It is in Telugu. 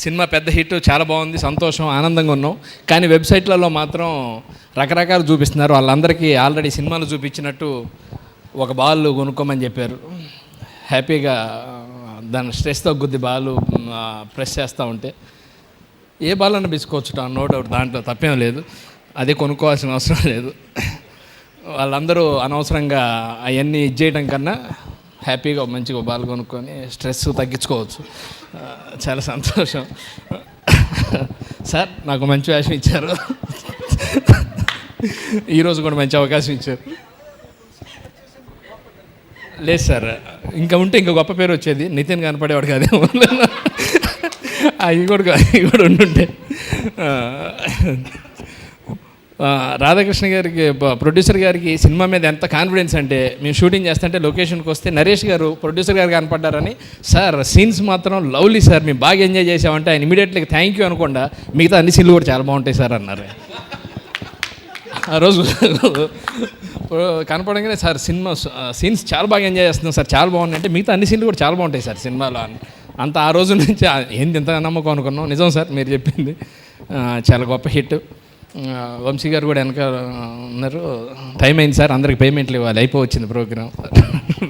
సినిమా పెద్ద హిట్, చాలా బాగుంది, సంతోషం, ఆనందంగా ఉన్నాం. కానీ వెబ్సైట్లలో మాత్రం రకరకాలు చూపిస్తున్నారు. వాళ్ళందరికీ ఆల్రెడీ సినిమాలు చూపించినట్టు ఒక బాల్ కొనుక్కోమని చెప్పారు. హ్యాపీగా దాని స్ట్రెస్ తగ్గుద్ది బాల్ ప్రెస్ చేస్తూ ఉంటే. ఏ బాల్ అన్న బిసుకోవచ్చు, నో డౌట్, దాంట్లో తప్పేం లేదు. అదే కొనుక్కోవాల్సిన అవసరం లేదు. వాళ్ళందరూ అనవసరంగా అవన్నీ ఇచ్చేయడం కన్నా హ్యాపీగా మంచిగా బాల్ కొనుక్కొని స్ట్రెస్ తగ్గించుకోవచ్చు. చాలా సంతోషం. సార్ నాకు మంచి వేషం ఇచ్చారు, ఈరోజు కూడా మంచి అవకాశం ఇచ్చారు. లేదు సార్, ఇంకా ఉంటే ఇంకా గొప్ప పేరు వచ్చేది, నితిన్ కనపడేవాడు కాదేమో. అవి కూడా ఉండుంటే. రాధాకృష్ణ గారికి, ప్రొడ్యూసర్ గారికి సినిమా మీద ఎంత కాన్ఫిడెన్స్ అంటే, మేము షూటింగ్ చేస్తుంటే లొకేషన్కి వస్తే నరేష్ గారు ప్రొడ్యూసర్ గారు కనపడ్డారని, సార్ సీన్స్ మాత్రం లవ్లీ సార్, మేము బాగా ఎంజాయ్ చేసామంటే ఆయన ఇమీడియట్లీ థ్యాంక్ యూ అనుకోండా మిగతా అన్ని సీన్లు కూడా చాలా బాగుంటాయి సార్ అన్నారు. ఆ రోజు కనపడంగానే, సార్ సినిమా సీన్స్ చాలా బాగా ఎంజాయ్ చేస్తున్నాం సార్, చాలా బాగున్నాయి అంటే మిగతా అన్ని సీన్లు కూడా చాలా బాగుంటాయి సార్ సినిమాలో అని. అంత ఆ రోజు నుంచి ఏంది ఎంత నమ్మకం అనుకున్నాం. నిజం సార్ మీరు చెప్పింది, చాలా గొప్ప హిట్. వంశీ గారు కూడా వెనక ఉన్నారు. టైం అయింది సార్, అందరికి పేమెంట్లు ఇవ్వాలి, అయిపోవచ్చింది ప్రోగ్రామ్.